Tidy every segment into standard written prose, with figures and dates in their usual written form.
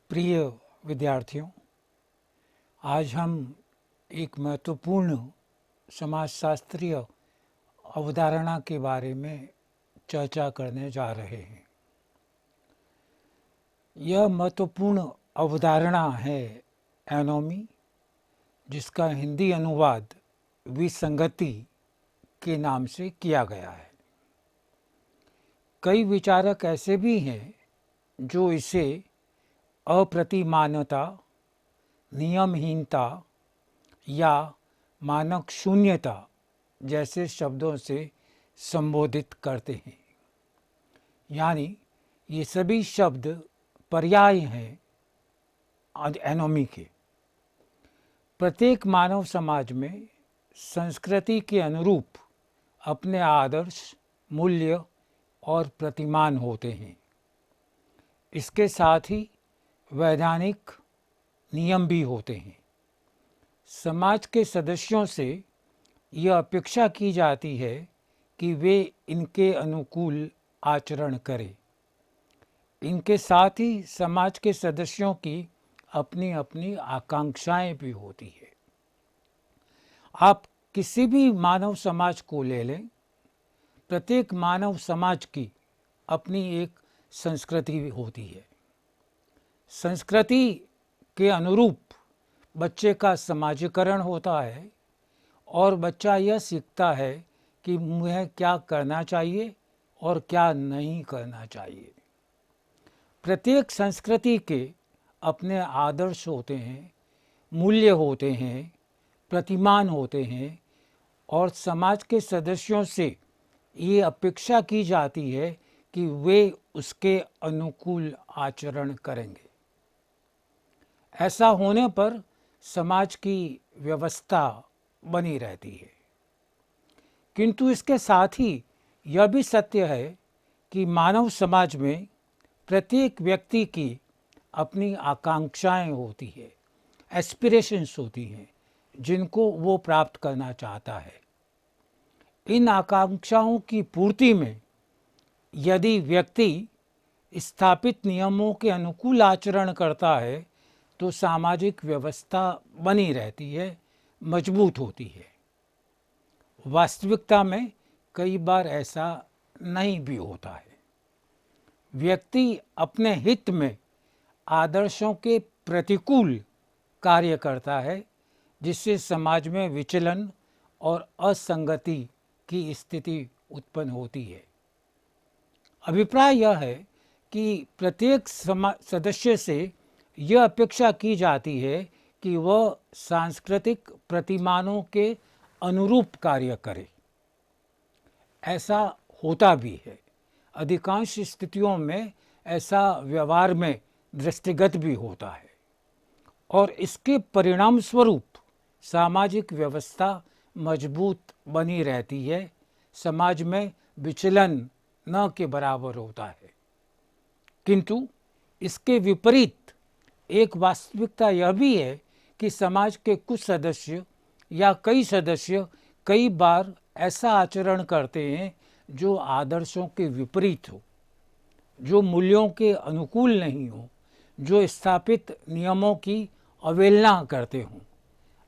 प्रिय विद्यार्थियों, आज हम एक महत्वपूर्ण समाजशास्त्रीय अवधारणा के बारे में चर्चा करने जा रहे हैं। यह महत्वपूर्ण अवधारणा है एनोमी, जिसका हिंदी अनुवाद विसंगति के नाम से किया गया है। कई विचारक ऐसे भी हैं जो इसे अप्रतिमानता, नियमहीनता या मानक शून्यता जैसे शब्दों से संबोधित करते हैं। यानी ये सभी शब्द पर्याय हैं एनोमी के। प्रत्येक मानव समाज में संस्कृति के अनुरूप अपने आदर्श, मूल्य और प्रतिमान होते हैं। इसके साथ ही वैधानिक नियम भी होते हैं। समाज के सदस्यों से यह अपेक्षा की जाती है कि वे इनके अनुकूल आचरण करें। इनके साथ ही समाज के सदस्यों की अपनी अपनी आकांक्षाएं भी होती है। आप किसी भी मानव समाज को ले लें, प्रत्येक मानव समाज की अपनी एक संस्कृति होती है। संस्कृति के अनुरूप बच्चे का समाजीकरण होता है और बच्चा यह सीखता है कि मुझे क्या करना चाहिए और क्या नहीं करना चाहिए। प्रत्येक संस्कृति के अपने आदर्श होते हैं, मूल्य होते हैं, प्रतिमान होते हैं और समाज के सदस्यों से ये अपेक्षा की जाती है कि वे उसके अनुकूल आचरण करेंगे। ऐसा होने पर समाज की व्यवस्था बनी रहती है। किंतु इसके साथ ही यह भी सत्य है कि मानव समाज में प्रत्येक व्यक्ति की अपनी आकांक्षाएं होती है, एस्पिरेशंस होती हैं, जिनको वो प्राप्त करना चाहता है। इन आकांक्षाओं की पूर्ति में यदि व्यक्ति स्थापित नियमों के अनुकूल आचरण करता है तो सामाजिक व्यवस्था बनी रहती है, मजबूत होती है। वास्तविकता में कई बार ऐसा नहीं भी होता है। व्यक्ति अपने हित में आदर्शों के प्रतिकूल कार्य करता है, जिससे समाज में विचलन और असंगति की स्थिति उत्पन्न होती है। अभिप्राय यह है कि प्रत्येक सदस्य से यह अपेक्षा की जाती है कि वह सांस्कृतिक प्रतिमानों के अनुरूप कार्य करे। ऐसा होता भी है। अधिकांश स्थितियों में ऐसा व्यवहार में दृष्टिगत भी होता है और इसके परिणाम स्वरूप सामाजिक व्यवस्था मजबूत बनी रहती है। समाज में विचलन न के बराबर होता है। किंतु इसके विपरीत एक वास्तविकता यह भी है कि समाज के कुछ सदस्य या कई सदस्य कई बार ऐसा आचरण करते हैं जो आदर्शों के विपरीत हो, जो मूल्यों के अनुकूल नहीं हो, जो स्थापित नियमों की अवहेलना करते हों।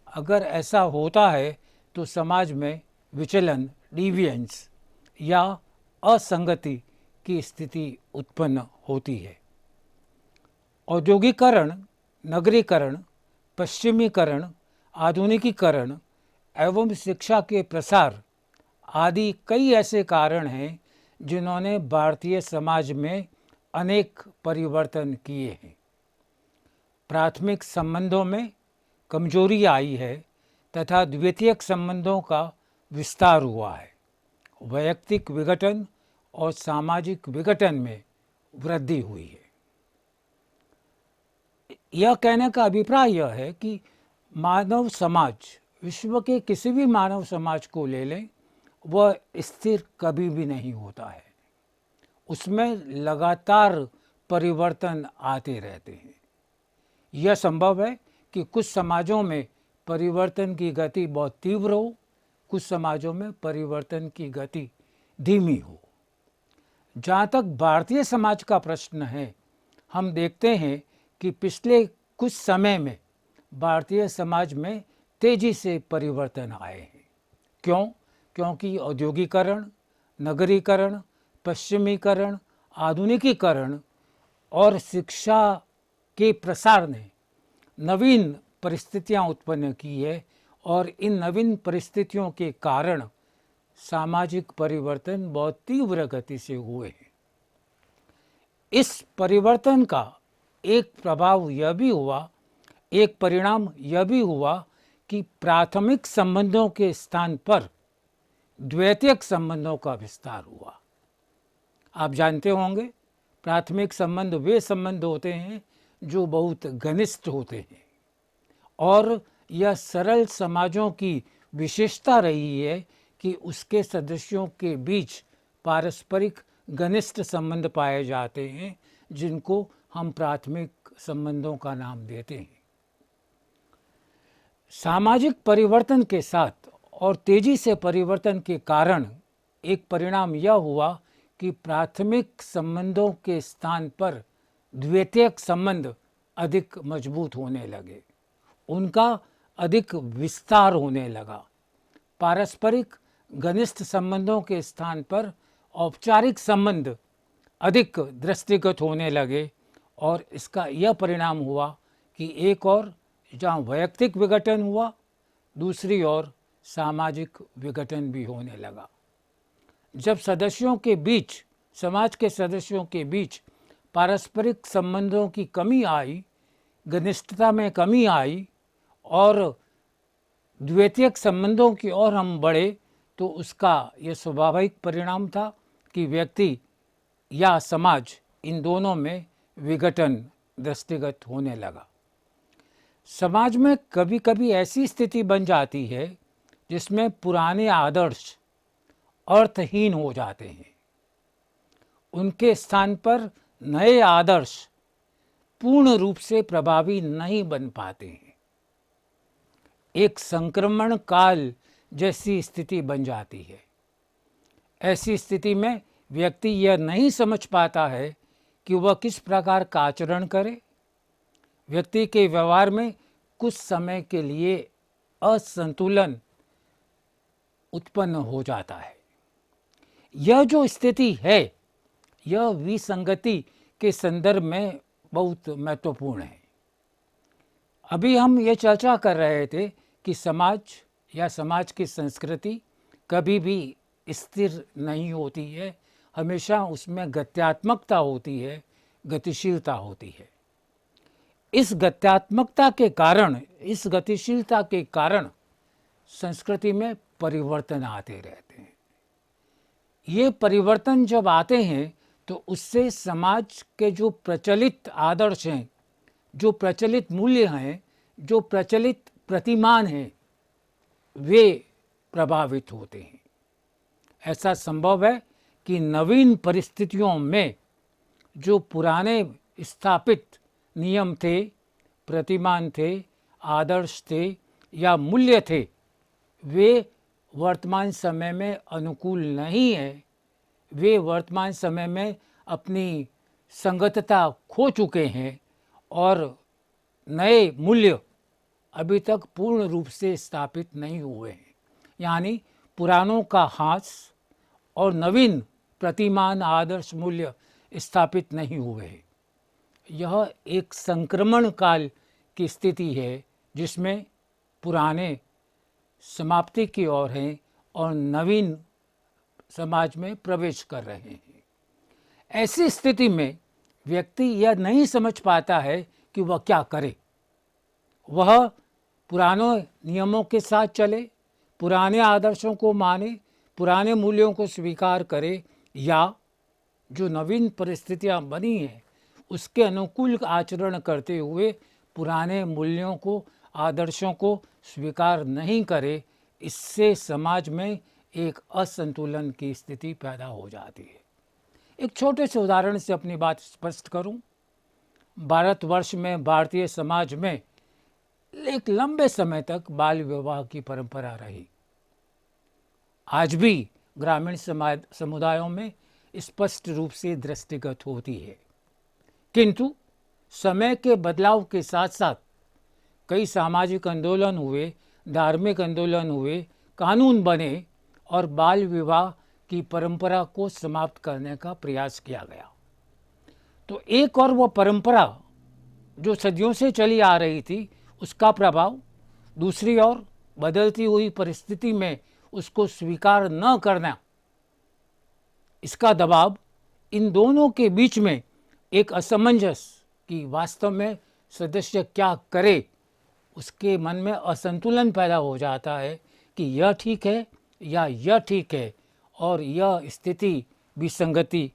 अगर ऐसा होता है तो समाज में विचलन, डिविएंस या असंगति की स्थिति उत्पन्न होती है। औद्योगिकरण, नगरीकरण, पश्चिमीकरण, आधुनिकीकरण एवं शिक्षा के प्रसार आदि कई ऐसे कारण हैं जिन्होंने भारतीय समाज में अनेक परिवर्तन किए हैं। प्राथमिक संबंधों में कमजोरी आई है तथा द्वितीयक संबंधों का विस्तार हुआ है। वैयक्तिक विघटन और सामाजिक विघटन में वृद्धि हुई है। यह कहने का अभिप्राय यह है कि मानव समाज, विश्व के किसी भी मानव समाज को ले लें, वह स्थिर कभी भी नहीं होता है। उसमें लगातार परिवर्तन आते रहते हैं। यह संभव है कि कुछ समाजों में परिवर्तन की गति बहुत तीव्र हो, कुछ समाजों में परिवर्तन की गति धीमी हो। जहाँ तक भारतीय समाज का प्रश्न है, हम देखते हैं कि पिछले कुछ समय में भारतीय समाज में तेजी से परिवर्तन आए हैं। क्यों? क्योंकि औद्योगिकरण, नगरीकरण, पश्चिमीकरण, आधुनिकीकरण और शिक्षा के प्रसार ने नवीन परिस्थितियां उत्पन्न की है और इन नवीन परिस्थितियों के कारण सामाजिक परिवर्तन बहुत तीव्र गति से हुए हैं। इस परिवर्तन का एक प्रभाव यह भी हुआ, एक परिणाम यह भी हुआ कि प्राथमिक संबंधों के स्थान पर द्वैतिक संबंधों का विस्तार हुआ। आप जानते होंगे, प्राथमिक संबंध वे संबंध होते हैं जो बहुत घनिष्ठ होते हैं और यह सरल समाजों की विशेषता रही है कि उसके सदस्यों के बीच पारस्परिक घनिष्ठ संबंध पाए जाते हैं, जिनको हम प्राथमिक संबंधों का नाम देते हैं। सामाजिक परिवर्तन के साथ और तेजी से परिवर्तन के कारण एक परिणाम यह हुआ कि प्राथमिक संबंधों के स्थान पर द्वितीयक संबंध अधिक मजबूत होने लगे, उनका अधिक विस्तार होने लगा। पारस्परिक घनिष्ठ संबंधों के स्थान पर औपचारिक संबंध अधिक दृष्टिगत होने लगे और इसका यह परिणाम हुआ कि एक और जहाँ वैयक्तिक विघटन हुआ, दूसरी ओर सामाजिक विघटन भी होने लगा। जब सदस्यों के बीच, समाज के सदस्यों के बीच पारस्परिक संबंधों की कमी आई, घनिष्ठता में कमी आई और द्वैतिक संबंधों की ओर हम बढ़े, तो उसका यह स्वाभाविक परिणाम था कि व्यक्ति या समाज, इन दोनों में विघटन दृष्टिगत होने लगा। समाज में कभी कभी ऐसी स्थिति बन जाती है जिसमें पुराने आदर्श अर्थहीन हो जाते हैं। उनके स्थान पर नए आदर्श पूर्ण रूप से प्रभावी नहीं बन पाते हैं। एक संक्रमण काल जैसी स्थिति बन जाती है। ऐसी स्थिति में व्यक्ति यह नहीं समझ पाता है कि वह किस प्रकार का आचरण करे। व्यक्ति के व्यवहार में कुछ समय के लिए असंतुलन उत्पन्न हो जाता है। यह जो स्थिति है, यह विसंगति के संदर्भ में बहुत महत्वपूर्ण है। अभी हम ये चर्चा कर रहे थे कि समाज या समाज की संस्कृति कभी भी स्थिर नहीं होती है, हमेशा उसमें गत्यात्मकता होती है, गतिशीलता होती है। इस गत्यात्मकता के कारण, इस गतिशीलता के कारण संस्कृति में परिवर्तन आते रहते हैं। ये परिवर्तन जब आते हैं तो उससे समाज के जो प्रचलित आदर्श हैं, जो प्रचलित मूल्य हैं, जो प्रचलित प्रतिमान हैं, वे प्रभावित होते हैं। ऐसा संभव है कि नवीन परिस्थितियों में जो पुराने स्थापित नियम थे, प्रतिमान थे, आदर्श थे या मूल्य थे, वे वर्तमान समय में अनुकूल नहीं है। वे वर्तमान समय में अपनी संगतता खो चुके हैं और नए मूल्य अभी तक पूर्ण रूप से स्थापित नहीं हुए हैं। यानी पुरानों का ह्रास और नवीन प्रतिमान, आदर्श, मूल्य स्थापित नहीं हुए हैं। यह एक संक्रमण काल की स्थिति है जिसमें पुराने समाप्ति की ओर हैं और नवीन समाज में प्रवेश कर रहे हैं। ऐसी स्थिति में व्यक्ति यह नहीं समझ पाता है कि वह क्या करे। वह पुराने नियमों के साथ चले, पुराने आदर्शों को माने, पुराने मूल्यों को स्वीकार करे, या जो नवीन परिस्थितियां बनी हैं उसके अनुकूल आचरण करते हुए पुराने मूल्यों को, आदर्शों को स्वीकार नहीं करे। इससे समाज में एक असंतुलन की स्थिति पैदा हो जाती है। एक छोटे से उदाहरण से अपनी बात स्पष्ट करूं। भारतवर्ष में, भारतीय समाज में एक लंबे समय तक बाल विवाह की परंपरा रही। आज भी ग्रामीण समुदायों में स्पष्ट रूप से दृष्टिगत होती है, किंतु समय के बदलाव के साथ साथ कई सामाजिक आंदोलन हुए, धार्मिक आंदोलन हुए, कानून बने और बाल विवाह की परंपरा को समाप्त करने का प्रयास किया गया। तो एक और वो परंपरा जो सदियों से चली आ रही थी, उसका प्रभाव, दूसरी ओर बदलती हुई परिस्थिति में उसको स्वीकार न करना, इसका दबाव, इन दोनों के बीच में एक असमंजस कि वास्तव में सदस्य क्या करे, उसके मन में असंतुलन पैदा हो जाता है कि यह ठीक है या यह ठीक है, और यह स्थिति विसंगति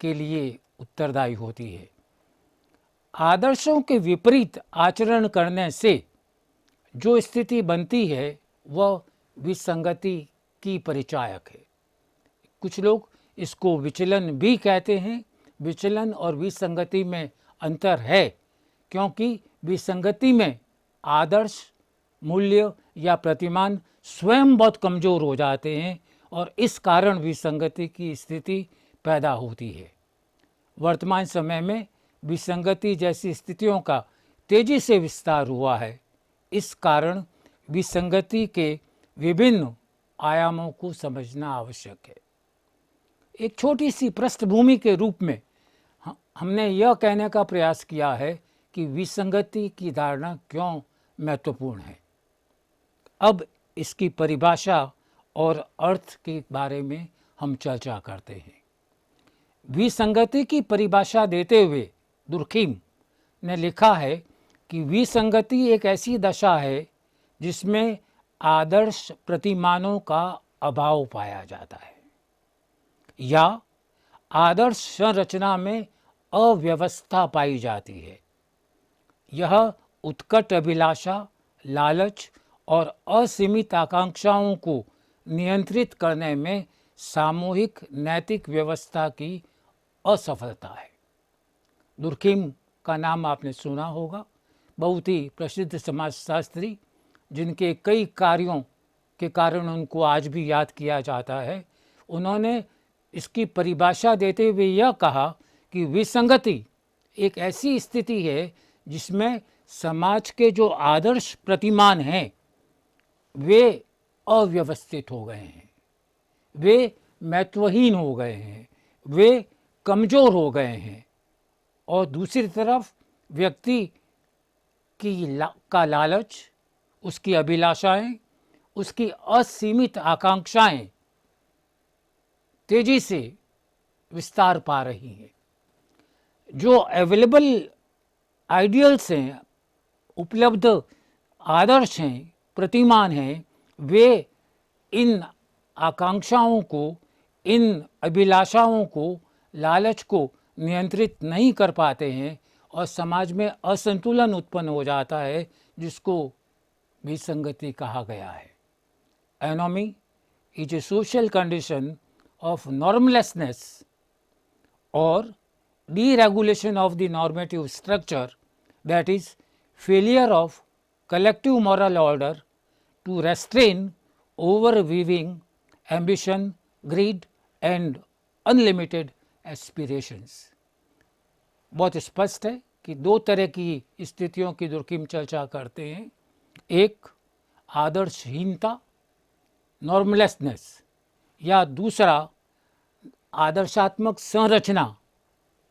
के लिए उत्तरदायी होती है। आदर्शों के विपरीत आचरण करने से जो स्थिति बनती है वह विसंगति की परिचायक है। कुछ लोग इसको विचलन भी कहते हैं। विचलन और विसंगति में अंतर है, क्योंकि विसंगति में आदर्श, मूल्य या प्रतिमान स्वयं बहुत कमज़ोर हो जाते हैं और इस कारण विसंगति की स्थिति पैदा होती है। वर्तमान समय में विसंगति जैसी स्थितियों का तेजी से विस्तार हुआ है। इस कारण विसंगति के विभिन्न आयामों को समझना आवश्यक है। एक छोटी सी पृष्ठभूमि के रूप में हमने यह कहने का प्रयास किया है कि विसंगति की धारणा क्यों महत्वपूर्ण है। अब इसकी परिभाषा और अर्थ के बारे में हम चर्चा करते हैं। विसंगति की परिभाषा देते हुए दुर्खीम ने लिखा है कि विसंगति एक ऐसी दशा है जिसमें आदर्श प्रतिमानों का अभाव पाया जाता है या आदर्श संरचना में अव्यवस्था पाई जाती है। यह उत्कट अभिलाषा, लालच और असीमित आकांक्षाओं को नियंत्रित करने में सामूहिक नैतिक व्यवस्था की असफलता है। दुर्खीम का नाम आपने सुना होगा, बहुत ही प्रसिद्ध समाजशास्त्री, जिनके कई कार्यों के कारण उनको आज भी याद किया जाता है। उन्होंने इसकी परिभाषा देते हुए यह कहा कि विसंगति एक ऐसी स्थिति है जिसमें समाज के जो आदर्श प्रतिमान हैं वे अव्यवस्थित हो गए हैं, वे महत्वहीन हो गए हैं, वे कमज़ोर हो गए हैं, और दूसरी तरफ व्यक्ति का लालच, उसकी अभिलाषाएं, उसकी असीमित आकांक्षाएं तेजी से विस्तार पा रही हैं। जो अवेलेबल आइडियल्स हैं, उपलब्ध आदर्श हैं, प्रतिमान हैं, वे इन आकांक्षाओं को, इन अभिलाषाओं को, लालच को नियंत्रित नहीं कर पाते हैं और समाज में असंतुलन उत्पन्न हो जाता है, जिसको विसंगति कहा गया है। Anomie is a social condition of normlessness or deregulation of the normative structure, that is failure of collective moral order to restrain overweening ambition, greed and unlimited aspirations। बहुत स्पष्ट है कि दो तरह की स्थितियों की दुर्खीम चर्चा करते हैं। एक आदर्शहीनता, नॉर्मलेसनेस, या दूसरा आदर्शात्मक संरचना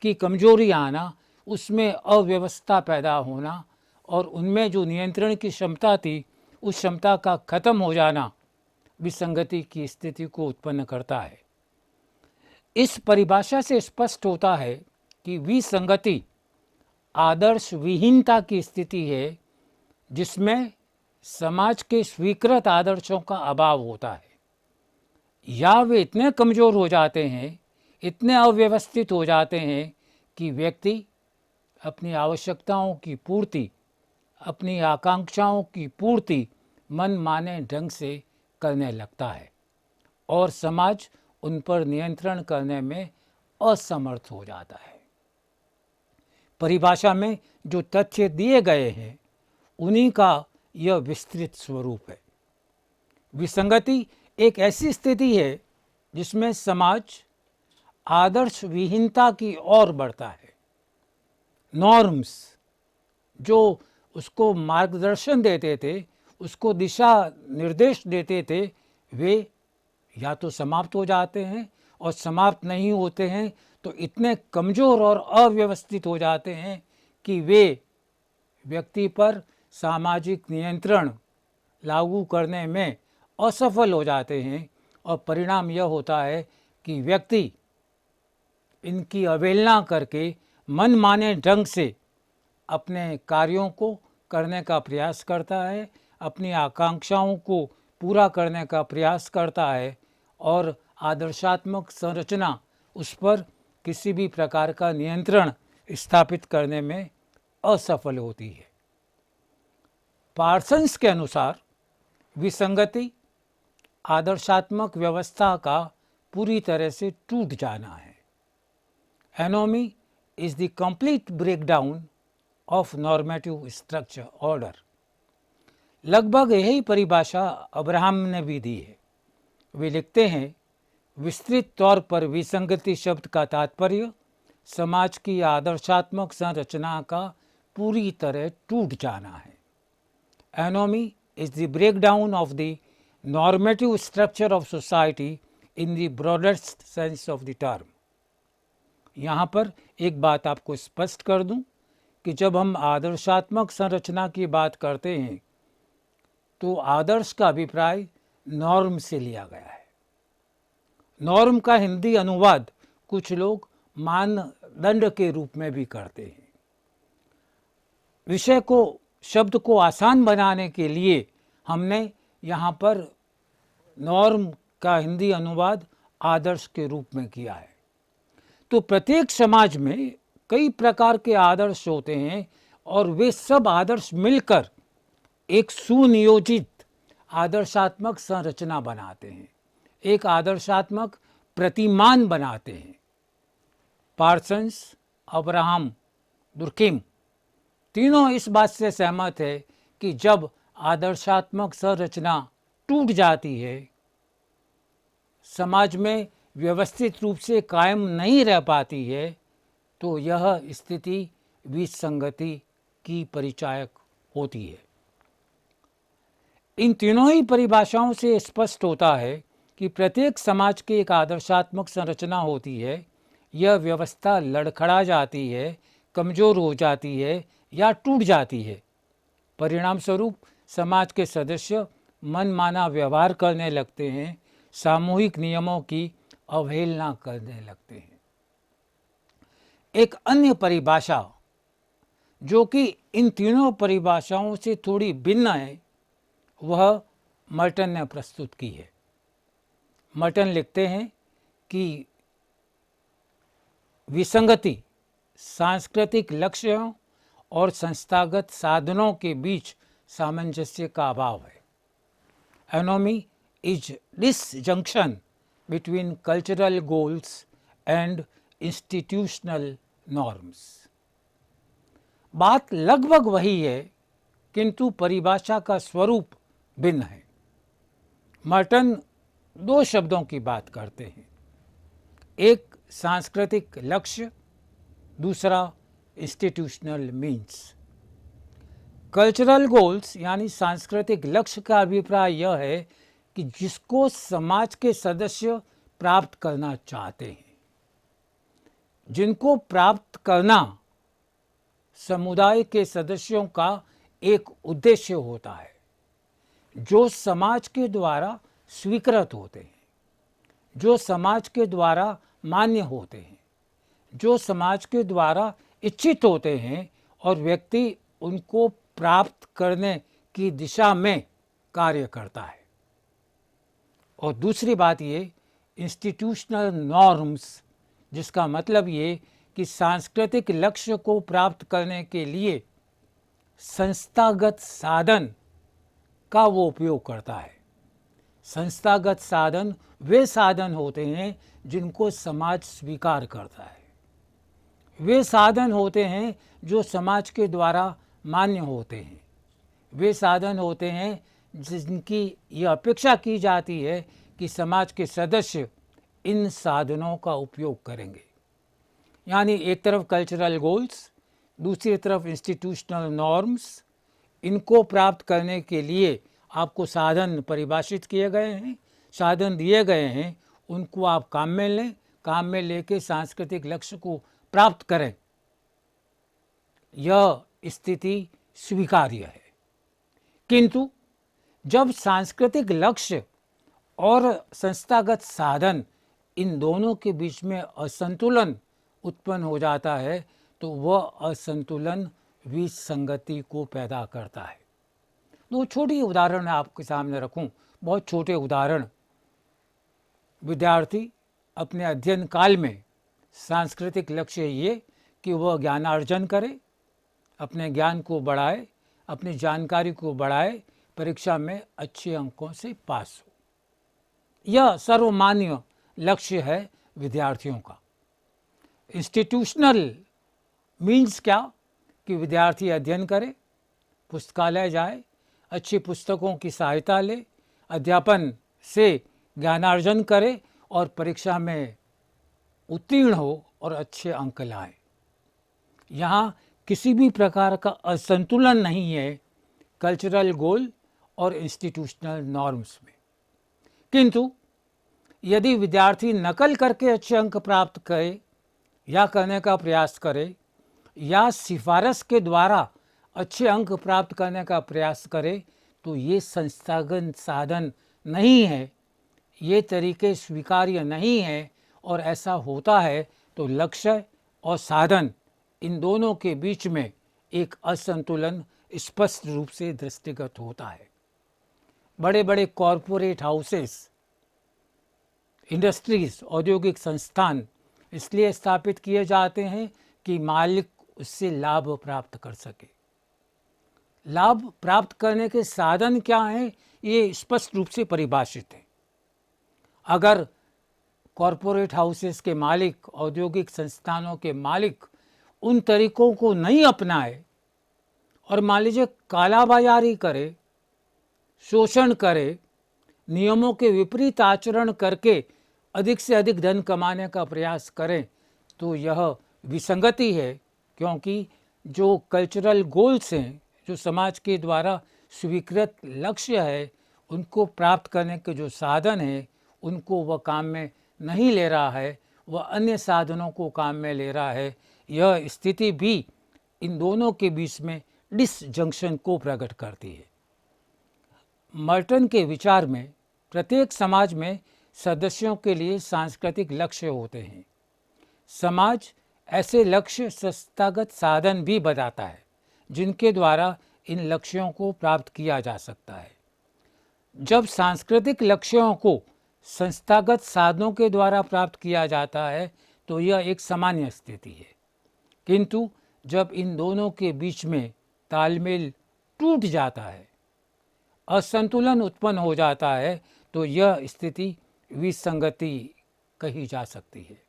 की कमजोरी आना, उसमें अव्यवस्था पैदा होना और उनमें जो नियंत्रण की क्षमता थी उस क्षमता का खत्म हो जाना विसंगति की स्थिति को उत्पन्न करता है। इस परिभाषा से स्पष्ट होता है कि विसंगति आदर्श विहीनता की स्थिति है जिसमें समाज के स्वीकृत आदर्शों का अभाव होता है, या वे इतने कमज़ोर हो जाते हैं, इतने अव्यवस्थित हो जाते हैं कि व्यक्ति अपनी आवश्यकताओं की पूर्ति, अपनी आकांक्षाओं की पूर्ति मनमाने ढंग से करने लगता है और समाज उन पर नियंत्रण करने में असमर्थ हो जाता है। परिभाषा में जो तथ्य दिए गए हैं उन्हीं का यह विस्तृत स्वरूप है। विसंगति एक ऐसी स्थिति है जिसमें समाज आदर्श विहीनता की ओर बढ़ता है। नॉर्म्स जो उसको मार्गदर्शन देते थे, उसको दिशा निर्देश देते थे, वे या तो समाप्त हो जाते हैं, और समाप्त नहीं होते हैं तो इतने कमज़ोर और अव्यवस्थित हो जाते हैं कि वे व्यक्ति पर सामाजिक नियंत्रण लागू करने में असफल हो जाते हैं, और परिणाम यह होता है कि व्यक्ति इनकी अवहेलना करके मनमाने ढंग से अपने कार्यों को करने का प्रयास करता है, अपनी आकांक्षाओं को पूरा करने का प्रयास करता है, और आदर्शात्मक संरचना उस पर किसी भी प्रकार का नियंत्रण स्थापित करने में असफल होती है। पार्सन्स के अनुसार विसंगति आदर्शात्मक व्यवस्था का पूरी तरह से टूट जाना है। Anomie is the complete breakdown of normative structure order. लगभग यही परिभाषा अब्राहम ने भी दी है। वे लिखते हैं, विस्तृत तौर पर विसंगति शब्द का तात्पर्य समाज की आदर्शात्मक संरचना का पूरी तरह टूट जाना है। Anomie is the breakdown of the normative structure of society in the broadest sense of the term. यहाँ पर एक बात आपको स्पष्ट कर दूं कि जब हम आदर्शात्मक संरचना की बात करते हैं तो आदर्श का अभिप्राय नॉर्म से लिया गया है। नॉर्म का हिंदी अनुवाद कुछ लोग मानदंड के रूप में भी करते हैं। विषय को, शब्द को आसान बनाने के लिए हमने यहाँ पर नॉर्म का हिंदी अनुवाद आदर्श के रूप में किया है। तो प्रत्येक समाज में कई प्रकार के आदर्श होते हैं, और वे सब आदर्श मिलकर एक सुनियोजित आदर्शात्मक संरचना बनाते हैं, एक आदर्शात्मक प्रतिमान बनाते हैं। पार्सन्स, अब्राहम, दुर्खिम तीनों इस बात से सहमत है कि जब आदर्शात्मक संरचना टूट जाती है, समाज में व्यवस्थित रूप से कायम नहीं रह पाती है, तो यह स्थिति विसंगति की परिचायक होती है। इन तीनों ही परिभाषाओं से स्पष्ट होता है कि प्रत्येक समाज की एक आदर्शात्मक संरचना होती है। यह व्यवस्था लड़खड़ा जाती है, कमज़ोर हो जाती है या टूट जाती है। परिणाम स्वरूप समाज के सदस्य मनमाना व्यवहार करने लगते हैं, सामूहिक नियमों की अवहेलना करने लगते हैं। एक अन्य परिभाषा जो कि इन तीनों परिभाषाओं से थोड़ी भिन्न है, वह मर्टन ने प्रस्तुत की है। मर्टन लिखते हैं कि विसंगति सांस्कृतिक लक्ष्यों और संस्थागत साधनों के बीच सामंजस्य का अभाव है। Anomie is disjunction between cultural goals and institutional norms. बात लगभग वही है, किंतु परिभाषा का स्वरूप भिन्न है। मर्टन दो शब्दों की बात करते हैं, एक सांस्कृतिक लक्ष्य, दूसरा इंस्टीट्यूशनल मीन्स। कल्चरल गोल्स यानी सांस्कृतिक लक्ष्य का अभिप्राय यह है कि जिसको समाज के सदस्य प्राप्त करना चाहते हैं, जिनको प्राप्त करना समुदाय के सदस्यों का एक उद्देश्य होता है, जो समाज के द्वारा स्वीकृत होते हैं, जो समाज के द्वारा मान्य होते हैं, जो समाज के द्वारा इच्छित होते हैं, और व्यक्ति उनको प्राप्त करने की दिशा में कार्य करता है। और दूसरी बात ये इंस्टीट्यूशनल नॉर्म्स, जिसका मतलब ये कि सांस्कृतिक लक्ष्य को प्राप्त करने के लिए संस्थागत साधन का वो उपयोग करता है। संस्थागत साधन वे साधन होते हैं जिनको समाज स्वीकार करता है, वे साधन होते हैं जो समाज के द्वारा मान्य होते हैं, वे साधन होते हैं जिनकी ये अपेक्षा की जाती है कि समाज के सदस्य इन साधनों का उपयोग करेंगे। यानी एक तरफ कल्चरल गोल्स, दूसरी तरफ इंस्टीट्यूशनल नॉर्म्स, इनको प्राप्त करने के लिए आपको साधन परिभाषित किए गए हैं, साधन दिए गए हैं, उनको आप काम में लें, काम में लेके सांस्कृतिक लक्ष्य को प्राप्त करें। यह स्थिति स्वीकार्य है। किंतु जब सांस्कृतिक लक्ष्य और संस्थागत साधन इन दोनों के बीच में असंतुलन उत्पन्न हो जाता है तो वह असंतुलन विसंगति को पैदा करता है। दो छोटी उदाहरण आपके सामने रखूं, बहुत छोटे उदाहरण। विद्यार्थी अपने अध्ययन काल में सांस्कृतिक लक्ष्य ये कि वह ज्ञानार्जन करे, अपने ज्ञान को बढ़ाए, अपनी जानकारी को बढ़ाए, परीक्षा में अच्छे अंकों से पास हो। यह सर्वमान्य लक्ष्य है विद्यार्थियों का। इंस्टीट्यूशनल मीन्स क्या कि विद्यार्थी अध्ययन करे, पुस्तकालय जाए, अच्छी पुस्तकों की सहायता ले, अध्यापन से ज्ञानार्जन करे और परीक्षा में उत्तीर्ण हो और अच्छे अंक लाए। यहाँ किसी भी प्रकार का असंतुलन नहीं है कल्चरल गोल और इंस्टीट्यूशनल नॉर्म्स में। किंतु यदि विद्यार्थी नकल करके अच्छे अंक प्राप्त करे या करने का प्रयास करे या सिफारिश के द्वारा अच्छे अंक प्राप्त करने का प्रयास करे तो ये संस्थागत साधन नहीं है, ये तरीके स्वीकार्य नहीं है। और ऐसा होता है तो लक्ष्य और साधन इन दोनों के बीच में एक असंतुलन स्पष्ट रूप से दृष्टिगत होता है। बड़े बड़े कॉरपोरेट हाउसेस, इंडस्ट्रीज, औद्योगिक संस्थान इसलिए स्थापित किए जाते हैं कि मालिक उससे लाभ प्राप्त कर सके। लाभ प्राप्त करने के साधन क्या हैं, ये स्पष्ट रूप से परिभाषित है। अगर कॉरपोरेट हाउसेस के मालिक, औद्योगिक संस्थानों के मालिक उन तरीकों को नहीं अपनाए और मान लीजिए कालाबाजारी करे, शोषण करे, नियमों के विपरीत आचरण करके अधिक से अधिक धन कमाने का प्रयास करें तो यह विसंगति है। क्योंकि जो कल्चरल गोल्स हैं, जो समाज के द्वारा स्वीकृत लक्ष्य है, उनको प्राप्त करने के जो साधन हैं उनको वह काम में नहीं ले रहा है, वह अन्य साधनों को काम में ले रहा है। यह स्थिति भी इन दोनों के बीच में डिसजंक्शन को प्रकट करती है। मर्टन के विचार में प्रत्येक समाज में सदस्यों के लिए सांस्कृतिक लक्ष्य होते हैं। समाज ऐसे लक्ष्य संस्थागत साधन भी बताता है जिनके द्वारा इन लक्ष्यों को प्राप्त किया जा सकता है। जब सांस्कृतिक लक्ष्यों को संस्थागत साधनों के द्वारा प्राप्त किया जाता है तो यह एक सामान्य स्थिति है। किंतु जब इन दोनों के बीच में तालमेल टूट जाता है, असंतुलन उत्पन्न हो जाता है तो यह स्थिति विसंगति कही जा सकती है।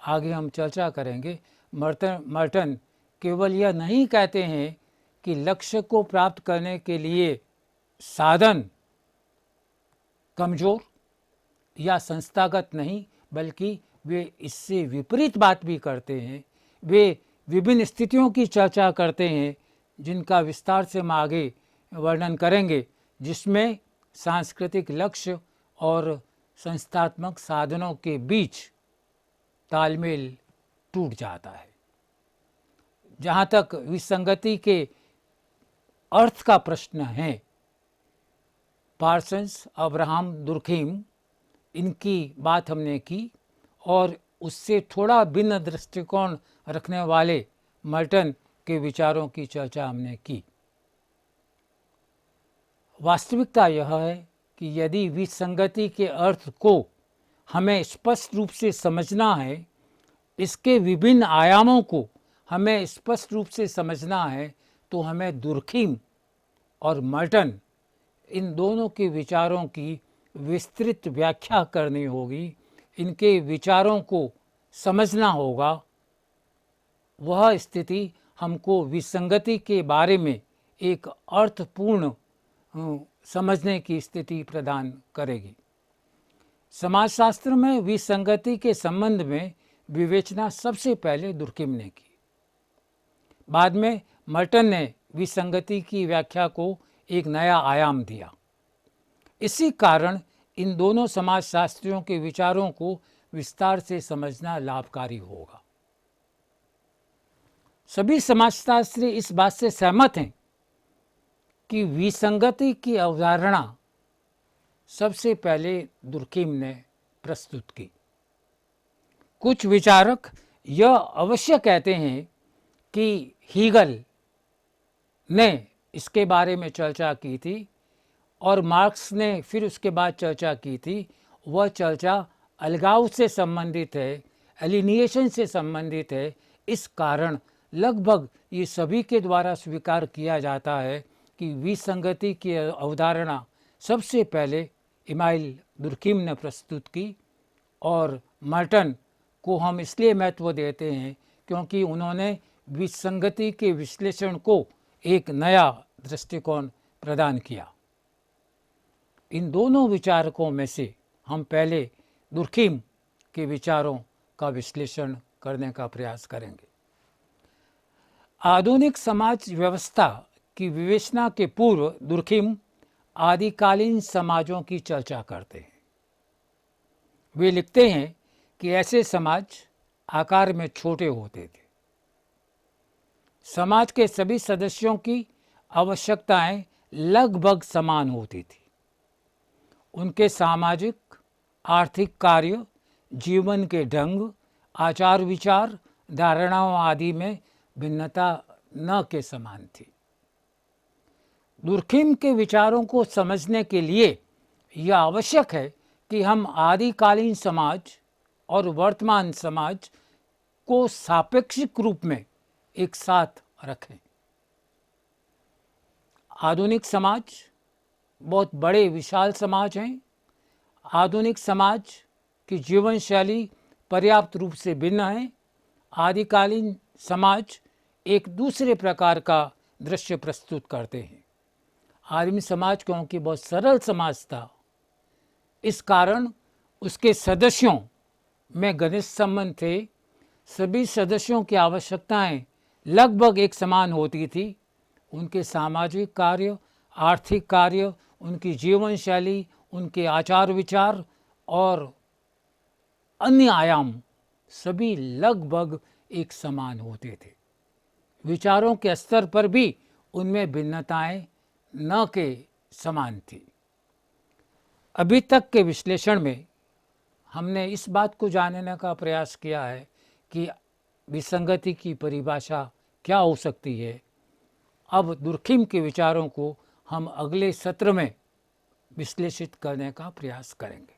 आगे हम चर्चा करेंगे। मर्टन केवल यह नहीं कहते हैं कि लक्ष्य को प्राप्त करने के लिए साधन कमजोर या संस्थागत नहीं, बल्कि वे इससे विपरीत बात भी करते हैं। वे विभिन्न स्थितियों की चर्चा करते हैं जिनका विस्तार से हम आगे वर्णन करेंगे, जिसमें सांस्कृतिक लक्ष्य और संस्थात्मक साधनों के बीच तालमेल टूट जाता है। जहाँ तक विसंगति के अर्थ का प्रश्न है, पार्सन्स, अब्राहम दुर्खीम, इनकी बात हमने की और उससे थोड़ा भिन्न दृष्टिकोण रखने वाले मर्टन के विचारों की चर्चा हमने की। वास्तविकता यह है कि यदि विसंगति के अर्थ को हमें स्पष्ट रूप से समझना है, इसके विभिन्न आयामों को हमें स्पष्ट रूप से समझना है, तो हमें दुर्खीम और मर्टन इन दोनों के विचारों की विस्तृत व्याख्या करनी होगी, इनके विचारों को समझना होगा। वह स्थिति हमको विसंगति के बारे में एक अर्थपूर्ण समझने की स्थिति प्रदान करेगी। समाजशास्त्र में विसंगति के संबंध में विवेचना सबसे पहले दुर्खीम ने की। बाद में मर्टन ने विसंगति की व्याख्या को एक नया आयाम दिया। इसी कारण इन दोनों समाजशास्त्रियों के विचारों को विस्तार से समझना लाभकारी होगा। सभी समाजशास्त्री इस बात से सहमत हैं कि विसंगति की अवधारणा सबसे पहले दुर्खिम ने प्रस्तुत की। कुछ विचारक यह अवश्य कहते हैं कि हीगल ने इसके बारे में चर्चा की थी और मार्क्स ने फिर उसके बाद चर्चा की थी। वह चर्चा अलगाव से संबंधित है, एलिनिएशन से संबंधित है। इस कारण लगभग ये सभी के द्वारा स्वीकार किया जाता है कि विसंगति की अवधारणा सबसे पहले इमाइल दुर्खिम ने प्रस्तुत की और मर्टन को हम इसलिए महत्व देते हैं क्योंकि उन्होंने विसंगति के विश्लेषण को एक नया दृष्टिकोण प्रदान किया। इन दोनों विचारकों में से हम पहले दुर्खिम के विचारों का विश्लेषण करने का प्रयास करेंगे। आधुनिक समाज व्यवस्था की विवेचना के पूर्व दुर्खिम आदिकालीन समाजों की चर्चा करते हैं। वे लिखते हैं कि ऐसे समाज आकार में छोटे होते थे। समाज के सभी सदस्यों की आवश्यकताएं लगभग समान होती थी। उनके सामाजिक, आर्थिक कार्य, जीवन के ढंग, आचार विचार, धारणाओं आदि में भिन्नता न के समान थी। दुर्खिम के विचारों को समझने के लिए यह आवश्यक है कि हम आदिकालीन समाज और वर्तमान समाज को सापेक्षिक रूप में एक साथ रखें। आधुनिक समाज बहुत बड़े विशाल समाज हैं। आधुनिक समाज की जीवन शैली पर्याप्त रूप से भिन्न है। आदिकालीन समाज एक दूसरे प्रकार का दृश्य प्रस्तुत करते हैं। आदिम समाज क्योंकि बहुत सरल समाज था, इस कारण उसके सदस्यों में घनिष्ठ संबंध थे। सभी सदस्यों की आवश्यकताएं लगभग एक समान होती थी। उनके सामाजिक कार्य, आर्थिक कार्य, उनकी जीवन शैली, उनके आचार विचार और अन्य आयाम सभी लगभग एक समान होते थे। विचारों के स्तर पर भी उनमें भिन्नताएं न के समान थी। अभी तक के विश्लेषण में हमने इस बात को जानने का प्रयास किया है कि विसंगति की परिभाषा क्या हो सकती है। अब दुर्खिम के विचारों को हम अगले सत्र में विश्लेषित करने का प्रयास करेंगे।